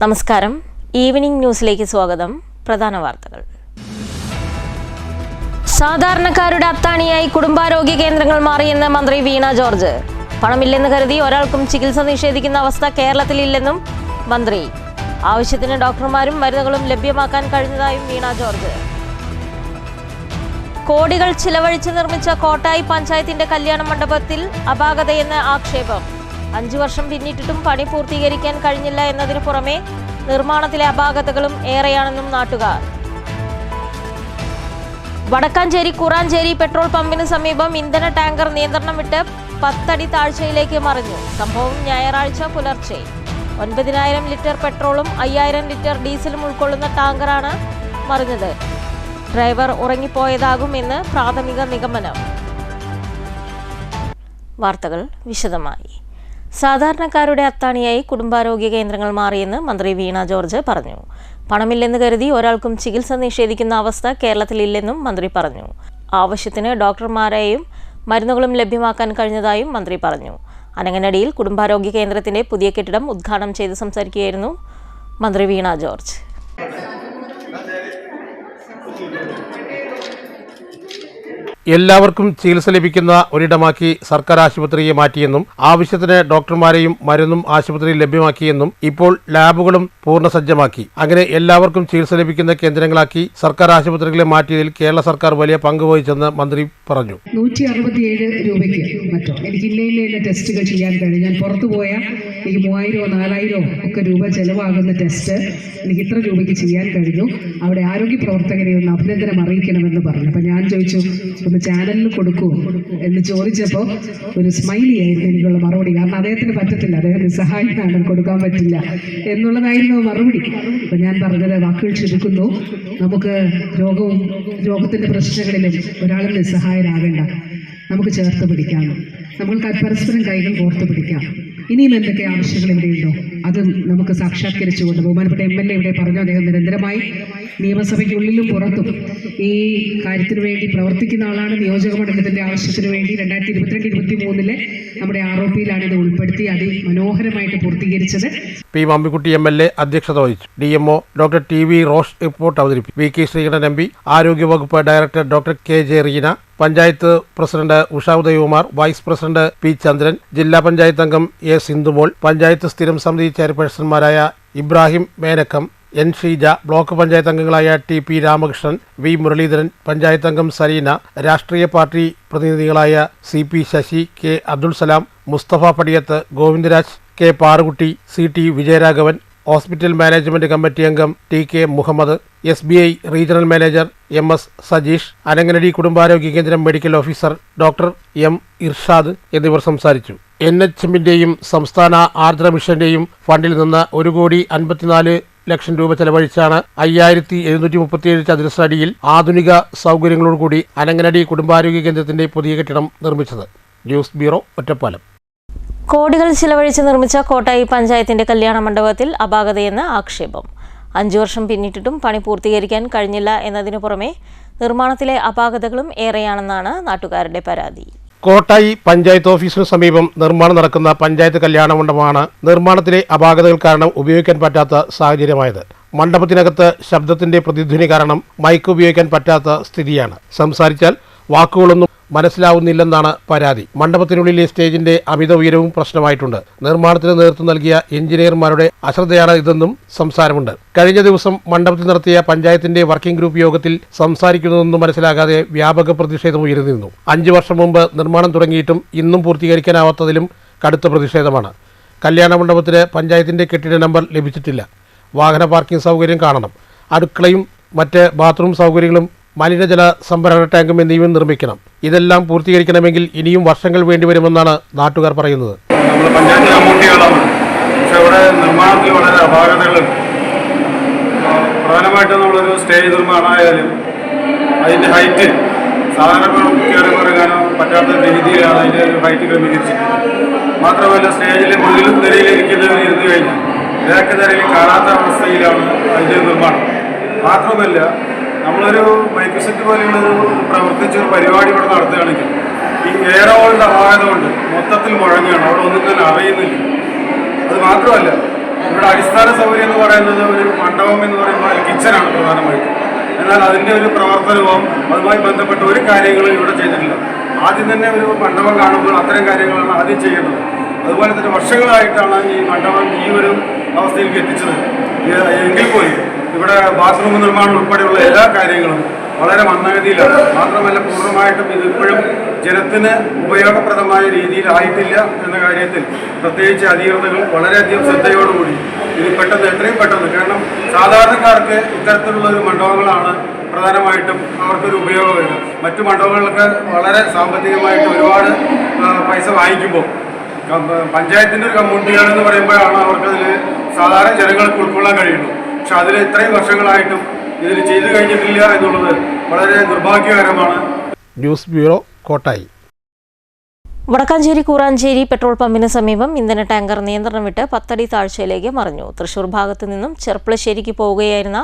നമസ്കാരം. ഈവനിംഗ് ന്യൂസിലേക്ക് സ്വാഗതം. പ്രധാന വാർത്തകൾ. സാധാരണക്കാരുടെ അത്താണിയായി കുടുംബാരോഗ്യ കേന്ദ്രങ്ങൾ മാറിയെന്ന് മന്ത്രി വീണ ജോർജ്. പണമില്ലെന്ന് കരുതി ഒരാൾക്കും ചികിത്സ നിഷേധിക്കുന്ന അവസ്ഥ കേരളത്തിലില്ലെന്നും മന്ത്രി. ആവശ്യത്തിന് ഡോക്ടർമാരും മരുന്നുകളും ലഭ്യമാക്കാൻ കഴിഞ്ഞതായും വീണ ജോർജ്. കോടികൾ ചിലവഴിച്ച് നിർമ്മിച്ച കോട്ടായി പഞ്ചായത്തിന്റെ കല്യാണ മണ്ഡപത്തിൽ അപാകതയെന്ന് ആക്ഷേപം. 5 വർഷം പിന്നിട്ടിട്ടും പണി പൂർത്തീകരിക്കാൻ കഴിഞ്ഞില്ല എന്നതിനു പുറമെ നിർമ്മാണത്തിലെ അപാകതകളും ഏറെയാണെന്നും നാട്ടുകാർ. വടക്കാഞ്ചേരി കുറാഞ്ചേരി പെട്രോൾ പമ്പിന് സമീപം ഇന്ധന ടാങ്കർ നിയന്ത്രണം വിട്ട് 10 അടി താഴ്ചയിലേക്ക് മറിഞ്ഞു. സംഭവം ഞായറാഴ്ച പുലർച്ചെ. 9,000 ലിറ്റർ പെട്രോളും 5,000 ലിറ്റർ ഡീസലും ഉൾക്കൊള്ളുന്ന ടാങ്കറാണ് മറിഞ്ഞത്. ഡ്രൈവർ ഉറങ്ങിപ്പോയതാകുമെന്ന് പ്രാഥമിക നിഗമനം. വാർത്തകൾ വിശദമായി. സാധാരണക്കാരുടെ അത്താണിയായി കുടുംബാരോഗ്യ കേന്ദ്രങ്ങൾ മാറിയെന്ന് മന്ത്രി വീണ ജോർജ് പറഞ്ഞു. പണമില്ലെന്ന് കരുതി ഒരാൾക്കും ചികിത്സ നിഷേധിക്കുന്ന അവസ്ഥ കേരളത്തിലില്ലെന്നും മന്ത്രി പറഞ്ഞു. ആവശ്യത്തിന് ഡോക്ടർമാരെയും മരുന്നുകളും ലഭ്യമാക്കാൻ കഴിഞ്ഞതായും മന്ത്രി പറഞ്ഞു. അനങ്ങനടിയിൽ കുടുംബാരോഗ്യ കേന്ദ്രത്തിന്റെ പുതിയ കെട്ടിടം ഉദ്ഘാടനം ചെയ്ത് സംസാരിക്കുകയായിരുന്നു മന്ത്രി വീണ ജോർജ്. എല്ലാവർക്കും ചികിത്സ ലഭിക്കുന്ന ഒരിടമാക്കി സർക്കാർ ആശുപത്രിയെ മാറ്റിയെന്നും ആവശ്യത്തിന് ഡോക്ടർമാരെയും മരുന്നും ആശുപത്രിയിൽ ലഭ്യമാക്കിയെന്നും ഇപ്പോൾ ലാബുകളും പൂർണ്ണസജ്ജമാക്കി. അങ്ങനെ എല്ലാവർക്കും ചികിത്സ ലഭിക്കുന്ന കേന്ദ്രങ്ങളാക്കി സർക്കാർ ആശുപത്രികളെ മാറ്റിയതിൽ കേരള സർക്കാർ വലിയ പങ്ക് വഹിച്ചെന്ന് മന്ത്രി പറഞ്ഞു. 167 രൂപയ്ക്ക് മറ്റോ എനിക്ക് ഇല്ലയിലെ ടെസ്റ്റുകൾ ചെയ്യാൻ കഴിഞ്ഞു. ഞാൻ പുറത്തു പോയാൽ എനിക്ക് 3,000 4,000 ഒക്കെ രൂപ ചെലവാകുന്ന ടെസ്റ്റ് എനിക്ക് ഇത്ര രൂപയ്ക്ക് ചെയ്യാൻ കഴിഞ്ഞു. അവിടെ ആരോഗ്യ പ്രവർത്തകരെ ഒന്ന് അഭിനന്ദനം അറിയിക്കണമെന്ന് പറഞ്ഞു. അപ്പം ഞാൻ ചോദിച്ചു, ഒന്ന് ചാനലിൽ കൊടുക്കുമോ എന്ന് ചോദിച്ചപ്പോൾ ഒരു സ്മൈലി ആയിരുന്നു എനിക്കുള്ള മറുപടി. കാരണം അദ്ദേഹത്തിന് പറ്റത്തില്ല, അദ്ദേഹം നിസ്സഹായനാണ്, കൊടുക്കാൻ പറ്റില്ല എന്നുള്ളതായിരുന്നു മറുപടി. അപ്പം ഞാൻ പറഞ്ഞത്, വാക്കുകൾ ചുരുക്കുന്നു, നമുക്ക് രോഗത്തിൻ്റെ പ്രശ്നങ്ങളിലും ഒരാളും നിസ്സഹായരാകേണ്ട, നമുക്ക് ചേർത്ത് പിടിക്കാം, നമുക്ക് പരസ്പരം കൈകൾ കോർത്ത് പിടിക്കാം. ഇനിയും എന്തൊക്കെ ആവശ്യങ്ങൾ ഇവിടെയുണ്ടോ അത് നമുക്ക് സാക്ഷാത്കരിച്ചുകൊണ്ട് ബഹുമാനപ്പെട്ട MLA ഇവിടെ പറഞ്ഞു. അദ്ദേഹം നിരന്തരമായി നിയമസഭയ്ക്കുള്ളിലും പുറത്തും ഈ കാര്യത്തിന് വേണ്ടി പ്രവർത്തിക്കുന്ന ആളാണ്. നിയോജക മണ്ഡലത്തിന്റെ ആവശ്യത്തിന് വേണ്ടി 2022-23 നമ്മുടെ ROPയിലാണ് ഇത് ഉൾപ്പെടുത്തി അതിമനോഹരമായിട്ട് പൂർത്തീകരിച്ചത്. പി മമ്മിക്കുട്ടി MLA അധ്യക്ഷത വഹിച്ചു. DMO doctor TV Rosh report അവതരിപ്പിച്ചു. VK ശ്രീകണ്ഠൻ MP, ആരോഗ്യവകുപ്പ് director doctor KJ Reena, panchayat president Usha Udayakumar, vice president P Chandran, ജില്ലാ പഞ്ചായത്ത് അംഗം A സിന്ധുമോൾ, പഞ്ചായത്ത് സ്ഥിരം സമിതി ചെയർപേഴ്സൺമാരായ ഇബ്രാഹിം മേനക്കം, N ഷീജ, ബ്ലോക്ക് പഞ്ചായത്ത് അംഗങ്ങളായ TP രാമകൃഷ്ണൻ, V മുരളീധരൻ, പഞ്ചായത്ത് അംഗം സരീന, രാഷ്ട്രീയ പാർട്ടി പ്രതിനിധികളായ CP Sasi, K Abdul Salam, Mustafa Padiyath, Govindaraj, K Parukutty, CT Vijayaraghavan, hospital management committee അംഗം TK Muhammad, SBI regional manager MS Sajeesh, Ananganadi കുടുംബാരോഗ്യ കേന്ദ്രം medical officer doctor M Irshad എന്നിവർ സംസാരിച്ചു. NHMന്റെയും സംസ്ഥാന ആർദ്ര മിഷന്റെയും ഫണ്ടിൽ നിന്ന് 1,54,00,000 രൂപ ചെലവഴിച്ചാണ് 5,737 ചതുരശ്ര അടിയിൽ ആധുനിക സൗകര്യങ്ങളോടുകൂടി അനങ്ങനടി കുടുംബാരോഗ്യ കേന്ദ്രത്തിന്റെ പുതിയ കെട്ടിടം നിർമ്മിച്ചത്. News bureau, Ottapalam. കോടികൾ ചിലവഴിച്ച് നിർമ്മിച്ച കോട്ടായി പഞ്ചായത്തിന്റെ കല്യാണ മണ്ഡപത്തിൽ അപാകതയെന്ന് ആക്ഷേപം. 5 വർഷം പിന്നിട്ടിട്ടും പണി പൂർത്തീകരിക്കാൻ കഴിഞ്ഞില്ല എന്നതിനു പുറമെ നിർമ്മാണത്തിലെ അപാകതകളും ഏറെയാണെന്നാണ് നാട്ടുകാരുടെ പരാതി. കോട്ടായി പഞ്ചായത്ത് ഓഫീസിനു സമീപം നിർമ്മാണം നടക്കുന്ന പഞ്ചായത്ത് കല്യാണ മണ്ഡപമാണ് നിർമ്മാണത്തിലെ അപാകതകൾ കാരണം ഉപയോഗിക്കാൻ പറ്റാത്ത സാഹചര്യമായത്. മണ്ഡപത്തിനകത്ത് ശബ്ദത്തിന്റെ പ്രതിധ്വനി കാരണം മൈക്ക് ഉപയോഗിക്കാൻ പറ്റാത്ത സ്ഥിതിയാണ്. സംസാരിച്ചാൽ വാക്കുകളൊന്നും മനസ്സിലാവുന്നില്ലെന്നാണ് പരാതി. മണ്ഡപത്തിനുള്ളിലെ സ്റ്റേജിന്റെ അമിത ഉയരവും പ്രശ്നമായിട്ടുണ്ട്. നിർമ്മാണത്തിന് നേതൃത്വം നൽകിയ എഞ്ചിനീയർമാരുടെ അശ്രദ്ധയാണ് ഇതെന്നും സംസാരമുണ്ട്. കഴിഞ്ഞ ദിവസം മണ്ഡപത്തിൽ നടത്തിയ പഞ്ചായത്തിന്റെ വർക്കിംഗ് ഗ്രൂപ്പ് യോഗത്തിൽ സംസാരിക്കുന്നതൊന്നും മനസ്സിലാകാതെ വ്യാപക പ്രതിഷേധം ഉയർന്നിരുന്നു. 5 വർഷം മുമ്പ് നിർമ്മാണം തുടങ്ങിയിട്ടും ഇന്നും പൂർത്തീകരിക്കാനാവാത്തതിലും കടുത്ത പ്രതിഷേധമാണ്. കല്യാണ മണ്ഡപത്തിന് പഞ്ചായത്തിന്റെ കെട്ടിട നമ്പർ ലഭിച്ചിട്ടില്ല. വാഹന പാർക്കിംഗ് സൗകര്യം കാണണം. അടുക്കളയും മറ്റ് ബാത്റൂം സൗകര്യങ്ങളും മലിനജല സംഭരണ ടാങ്കും എന്നിവയും നിർമ്മിക്കണം. ഇതെല്ലാം പൂർത്തീകരിക്കണമെങ്കിൽ ഇനിയും വർഷങ്ങൾ വേണ്ടിവരുമെന്നാണ് നാട്ടുകാർ പറയുന്നത്. നമ്മൾ പഞ്ചായത്ത് കമ്മിറ്റികളാണ്, പക്ഷെ ഇവിടെ നിർമ്മാണത്തിൽ വളരെ അപാകതകളുണ്ട്. പ്രധാനമായിട്ടും നമ്മളൊരു സ്റ്റേജ് നിർമ്മാണമായാലും അതിൻ്റെ ഹൈറ്റ് സാധാരണ കയറി പറയാനോ പറ്റാത്ത രീതിയിലാണ് അതിൻ്റെ ഒരു ഹൈറ്റ് ക്രമീകരിച്ചിട്ടുള്ളത്. മാത്രമല്ല സ്റ്റേജിൽ മുന്നിലും നിരയിലിരിക്കുന്നവർ ഇരുന്ന് കഴിഞ്ഞാൽ ഇതൊക്കെ നിരയിൽ കാണാത്ത അവസ്ഥയിലാണ് അതിൻ്റെ നിർമ്മാണം. മാത്രമല്ല, നമ്മളൊരു മൈക്ക് സെറ്റ് പോലെയുള്ളൊരു പ്രവർത്തിച്ചൊരു പരിപാടി ഇവിടെ നടത്തുകയാണെങ്കിൽ ഈ എയർ ഹോളിൻ്റെ അപാകത കൊണ്ട് മൊത്തത്തിൽ മുഴങ്ങുകയാണ്. അവിടെ ഒന്നും തന്നെ അറിയുന്നില്ല. അത് മാത്രമല്ല, ഇവിടെ അടിസ്ഥാന സൗകര്യം എന്ന് പറയുന്നത് ഒരു മണ്ഡപം എന്ന് പറയുമ്പോൾ കിച്ചനാണ് പ്രധാനമായിട്ടും. എന്നാൽ അതിൻ്റെ ഒരു പ്രവർത്തനവും അതുമായി ബന്ധപ്പെട്ട ഒരു കാര്യങ്ങളും ഇവിടെ ചെയ്തിട്ടില്ല. ആദ്യം തന്നെ ഒരു മണ്ഡപം കാണുമ്പോൾ അത്തരം കാര്യങ്ങളാണ് ആദ്യം ചെയ്യേണ്ടത്. അതുപോലെ തന്നെ വർഷങ്ങളായിട്ടാണ് ഈ മണ്ഡപം ഈ ഒരു അവസ്ഥയിലേക്ക് എത്തിച്ചത്. എങ്കിൽ പോലും ഇവിടെ ബാത്റൂം നിർമ്മാണം ഉൾപ്പെടെയുള്ള എല്ലാ കാര്യങ്ങളും വളരെ മന്ദഗതിയിലാണ്. മാത്രമല്ല പൂർണ്ണമായിട്ടും ഇത് ഇപ്പോഴും ജനത്തിന് ഉപയോഗപ്രദമായ രീതിയിലായിട്ടില്ല എന്ന കാര്യത്തിൽ പ്രത്യേകിച്ച് അധികൃതകൾ വളരെയധികം ശ്രദ്ധയോടുകൂടി ഇത് പെട്ടെന്ന് എത്രയും പെട്ടെന്ന്, കാരണം സാധാരണക്കാർക്ക് ഇത്തരത്തിലുള്ള ഒരു മണ്ഡപങ്ങളാണ് പ്രധാനമായിട്ടും അവർക്കൊരു ഉപയോഗം വരുന്നത്. മറ്റു മണ്ഡപങ്ങളിലൊക്കെ വളരെ സാമ്പത്തികമായിട്ട് ഒരുപാട് പൈസ വാങ്ങിക്കുമ്പോൾ പഞ്ചായത്തിൻ്റെ ഒരു കമ്മ്യൂണിറ്റികളെന്ന് പറയുമ്പോഴാണ് അവർക്കതിൽ സാധാരണ ജനങ്ങൾക്ക് ഉൾക്കൊള്ളാൻ കഴിയുള്ളൂ. പക്ഷെ അതിൽ ഇത്രയും വർഷങ്ങളായിട്ടും ഇതിൽ ചെയ്തു കഴിഞ്ഞിട്ടില്ല എന്നുള്ളത് വളരെ നിർഭാഗ്യകരമാണ്. News bureau, Kottayi. Vadakkanchery Kooranchery petrol പമ്പിന് സമീപം ഇന്ധന ടാങ്കർ നിയന്ത്രണം വിട്ട് 10 അടി താഴ്ചയിലേക്ക് മറിഞ്ഞു. തൃശൂർ ഭാഗത്തു നിന്നും ചെർപ്പളശ്ശേരിക്ക് പോവുകയായിരുന്ന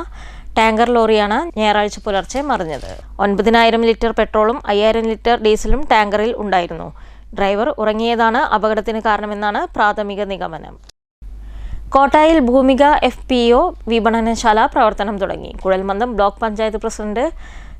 ടാങ്കർ ലോറിയാണ് ഞായറാഴ്ച പുലർച്ചെ മറിഞ്ഞത്. 9,000 ലിറ്റർ പെട്രോളും 5,000 ലിറ്റർ ഡീസലും ടാങ്കറിൽ ഉണ്ടായിരുന്നു. ഡ്രൈവർ ഉറങ്ങിയതാണ് അപകടത്തിന് കാരണമെന്നാണ് പ്രാഥമിക നിഗമനം. കോട്ടായിൽ ഭൂമിക FPO വിപണനശാല പ്രവർത്തനം തുടങ്ങി. കുഴൽമന്ദം ബ്ലോക്ക് പഞ്ചായത്ത് പ്രസിഡന്റ്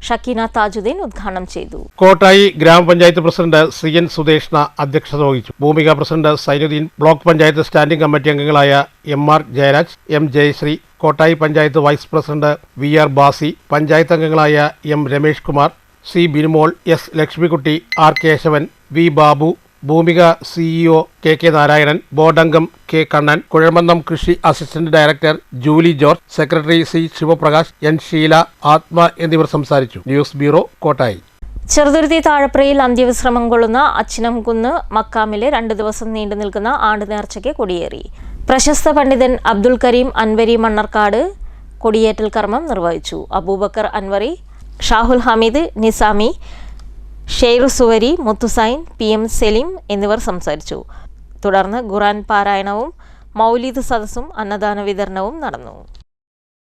ഷക്കീന താജുദ്ദീൻ ഉദ്ഘാടനം ചെയ്തു. കോട്ടായി ഗ്രാമപഞ്ചായത്ത് പ്രസിഡന്റ് CN സുദേഷ്ണ അധ്യക്ഷത വഹിച്ചു. Bhoomika president Sainudheen, block panchayat standing committee അംഗങ്ങളായ MR Jayaraj, M Jayasree, Kottayi panchayat vice president VR Basi, panchayat അംഗങ്ങളായ M Ramesh Kumar, C Binumol, S Lakshmikutty, R Keshavan, V Babu, ഭൂമിക CEO KK Narayanan, ബോർഡംഗം K Kannan, കുഴൽമന്ദം കൃഷി assistant director Julie George, secretary C Sivaprakash, N Sheela, Atma എന്നിവർ സംസാരിച്ചു. News bureau, Kottayi. ചെറുതുരുത്തി താഴപ്രയിൽ അന്ത്യവിശ്രമം കൊള്ളുന്ന അച്ചിനംകുന്ന് മക്കാമിലെ 2 ദിവസം നീണ്ടു നിൽക്കുന്ന ആണ്ടുനേർച്ചയ്ക്ക് കൊടിയേറി. പ്രശസ്ത പണ്ഡിതൻ അബ്ദുൽ കരീം അൻവരി മണ്ണർക്കാട് കൊടിയേറ്റൽ കർമ്മം നിർവഹിച്ചു. അബൂബക്കർ അൻവറി, ഷാഹുൽ ഹമീദ് നിസാമി, ഷെയ്ർ സുവരി, മുത്തുസൈൻ, PM സെലിം എന്നിവർ സംസാരിച്ചു. തുടർന്ന് ഖുർആൻ പാരായണവും മൗലിദ് സദസ്സും അന്നദാന വിതരണവും നടന്നു.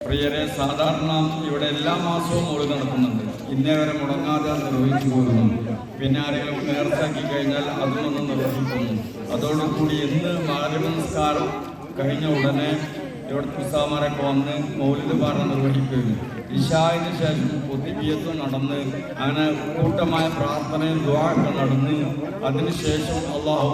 പ്രിയരെ, സാധാരണ ഇവിടെ എല്ലാ മാസവും മൗലിദ് നടക്കുന്നുണ്ട്. ഇന്നേ വരെ മുടങ്ങാതെ നിർവഹിച്ചു പോകുന്നുണ്ട്. പിന്നെ ആരെങ്കിലും നേർച്ചാക്കി കഴിഞ്ഞാൽ അതുമൊന്ന് നിർവഹിക്കുന്നു. അതോടുകൂടി ഇന്ന് മഗ്‌രിബ് നമസ്കാരം കഴിഞ്ഞ ഉടനെ ഇവിടെ ഉസ്താദുമാരൊക്കെ വന്ന് മൗലിദ് പാരായണം നിർവഹിക്കുകയും ഇശായിന് ശേഷം പൊതുബിയത്ത് നടന്ന് അങ്ങനെ കൂട്ടമായ പ്രാർത്ഥനയും ദുആയൊക്കെ നടന്ന് അതിനുശേഷം അള്ളാഹു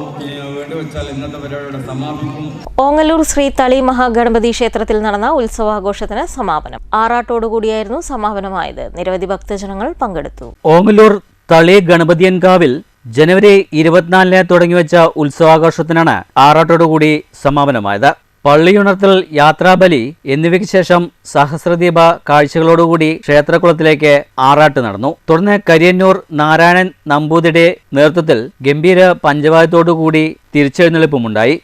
വേണ്ടി വെച്ചാൽ ഇന്നത്തെ പരിപാടിയുടെ സമാപിക്കും. ഓങ്ങല്ലൂർ ശ്രീ തളി മഹാഗണപതി ക്ഷേത്രത്തിൽ നടന്ന ഉത്സവാഘോഷത്തിന് സമാപനം. ആറാട്ടോടുകൂടിയായിരുന്നു സമാപനമായത്. നിരവധി ഭക്തജനങ്ങൾ പങ്കെടുത്തു. ഓങ്ങല്ലൂർ തളി ഗണപതിയൻകാവിൽ ജനുവരി 24 തുടങ്ങിവെച്ച ഉത്സവാഘോഷത്തിനാണ് ആറാട്ടോടുകൂടി സമാപനമായത്. പള്ളിയുണർത്തൽ, യാത്രാബലി എന്നിവയ്ക്ക് ശേഷം സഹസ്രദീപ കാഴ്ചകളോടുകൂടി ക്ഷേത്രകുളത്തിലേക്ക് ആറാട്ട് നടന്നു. തുടർന്ന് കരിയന്നൂർ നാരായണൻ നമ്പൂതിരിയുടെ നേതൃത്വത്തിൽ ഗംഭീര പഞ്ചവാദ്യത്തോടുകൂടി തിരിച്ചെഴുന്നള്ളിപ്പുമുണ്ടായി.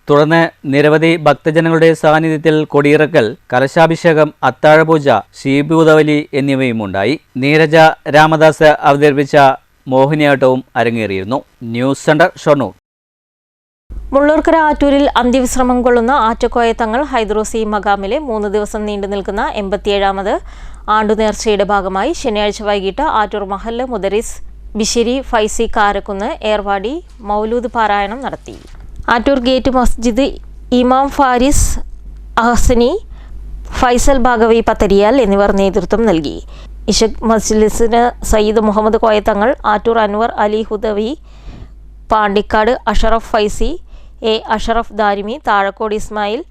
തുടർന്ന് നിരവധി ഭക്തജനങ്ങളുടെ സാന്നിധ്യത്തിൽ കൊടിയിറക്കൽ, കലശാഭിഷേകം, അത്താഴപൂജ, ശീഭൂതബലി എന്നിവയുമുണ്ടായി. നീരജ രാമദാസ് അവതരിപ്പിച്ച മോഹിനിയാട്ടവും അരങ്ങേറിയിരുന്നു. News centre, Shoranur. മുള്ളൂർക്കര ആറ്റൂരിൽ അന്ത്യവിശ്രമം കൊള്ളുന്ന ആറ്റക്കോയ തങ്ങൾ ഹൈദ്രോസി മഖാമിലെ 3 ദിവസം നീണ്ടു നിൽക്കുന്ന 87ാമത് ആണ്ടുനേർച്ചയുടെ ഭാഗമായി ശനിയാഴ്ച വൈകിട്ട് ആറ്റൂർ മഹല്ല് മുദരിസ് ബിഷിരി ഫൈസി കാരക്കുന്ന് ഏർവാടി മൗലൂദ് പാരായണം നടത്തി. ആറ്റൂർ ഗേറ്റ് മസ്ജിദ് ഇമാം ഫാരിസ് അഹസനി, ഫൈസൽ ബാഗവി പത്തരിയാൽ എന്നിവർ നേതൃത്വം നൽകി. ഇഷക് മജ്ലിസിന് സയ്യിദ് മുഹമ്മദ് കോയത്തങ്ങൾ, ആറ്റൂർ അൻവർ അലി ഹുദവി, പാണ്ടിക്കാട് അഷറഫ് ഫൈസി, A അഷറഫ് ദാരിമി, താഴക്കോട് ഇസ്മായിൽ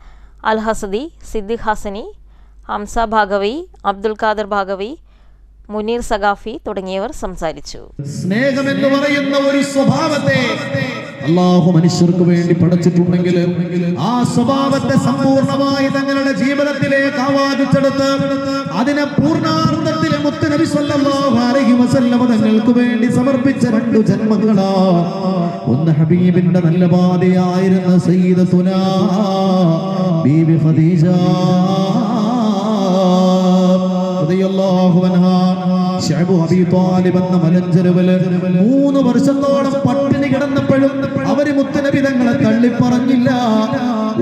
അൽ ഹസദി, സിദ്ദിഖ് ഹസനി, ഹംസ ഭാഗവി, അബ്ദുൽ ഖാദർ ഭാഗവി, മുനീർ സഖാഫി തുടങ്ങിയവർ സംസാരിച്ചു. സ്നേഹമെന്ന് പറയുന്ന ഒരു സ്വഭാവത്തെ അല്ലാഹു മനുഷ്യർക്ക് വേണ്ടി പഠിച്ചിട്ടുണ്ടെങ്കിൽ ആ സ്വഭാവത്തെ സമ്പൂർണ്ണമായി തങ്ങളുടെ ജീവിതത്തിലേക്ക് ആവാഹിച്ചെടുത്ത് അതിനെ പൂർണ്ണാർത്ഥത്തിൽ മുത്തുനബി സ്വല്ലല്ലാഹു അലൈഹി വസല്ലം തങ്ങൾക്ക് വേണ്ടി സമർപ്പിച്ച 2 ജന്മങ്ങളാ. ഒന്ന് ഹബീബിന്റെ നല്ല ഭാര്യയായിരുന്ന സയ്യിദത്തുനാ ബീബി ഖദീജ റളിയല്ലാഹു അൻഹാ, ശഅബു അബീ ത്വാലിബ് എന്ന മലഞ്ചെരുവിൽ 3 വർഷത്തോളം പട്ടിണി കിടന്നപ്പോഴും അവര് മുത്തുനബി തങ്ങളെ തള്ളിപ്പറഞ്ഞില്ല.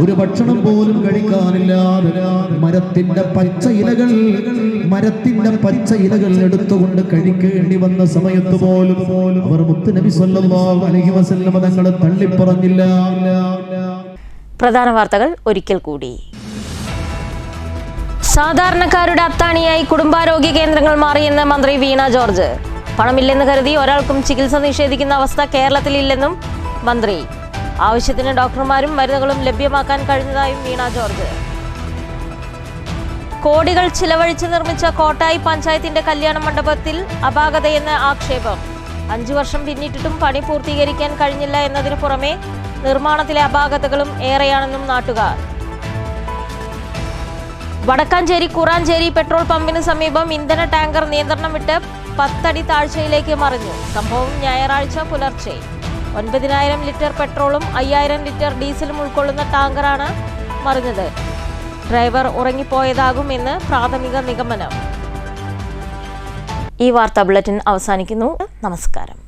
ഒരു ഭക്ഷണം പോലും കഴിക്കാനില്ലാതെ മരത്തിന്റെ പച്ച ഇലകൾ എടുത്തുകൊണ്ട് കഴിക്കേണ്ടി വന്ന സമയത്ത് പോലും അവർ മുത്തുനബി സല്ലല്ലാഹു അലൈഹി വസല്ലം തങ്ങളെ തള്ളിപ്പറഞ്ഞില്ല. പ്രധാന വാർത്തകൾ ഒരിക്കൽ കൂടി. സാധാരണക്കാരുടെ അത്താണിയായി കുടുംബാരോഗ്യ കേന്ദ്രങ്ങൾ മാറിയെന്ന് മന്ത്രി വീണ ജോർജ്. പണമില്ലെന്ന് കരുതി ഒരാൾക്കും ചികിത്സ നിഷേധിക്കുന്ന അവസ്ഥ കേരളത്തിലില്ലെന്നും മന്ത്രി. ആവശ്യത്തിന് ഡോക്ടർമാരും മരുന്നുകളും ലഭ്യമാക്കാൻ കഴിഞ്ഞതായും വീണ ജോർജ്. കോടികൾ ചിലവഴിച്ച് നിർമ്മിച്ച കോട്ടായി പഞ്ചായത്തിന്റെ കല്യാണ മണ്ഡപത്തിൽ അപാകതയെന്ന് ആക്ഷേപം. 5 വർഷം പിന്നിട്ടിട്ടും പണി പൂർത്തീകരിക്കാൻ കഴിഞ്ഞില്ല എന്നതിനു പുറമെ നിർമ്മാണത്തിലെ അപാകതകളും ഏറെയാണെന്നും നാട്ടുകാർ. വടക്കാഞ്ചേരി കുറാഞ്ചേരി പെട്രോൾ പമ്പിന് സമീപം ഇന്ധന ടാങ്കർ നിയന്ത്രണം വിട്ട് 10 അടി താഴ്ചയിലേക്ക് മറിഞ്ഞു. സംഭവം ഞായറാഴ്ച പുലർച്ചെ. 9,000 ലിറ്റർ പെട്രോളും 5,000 ലിറ്റർ ഡീസലും ഉൾക്കൊള്ളുന്ന ടാങ്കറാണ് മറിഞ്ഞത്. ഡ്രൈവർ ഉറങ്ങിപ്പോയതാകുമെന്ന് പ്രാഥമിക നിഗമനം. ഈ വാർത്താ ബുള്ളറ്റിൻ അവസാനിക്കുന്നു. നമസ്കാരം.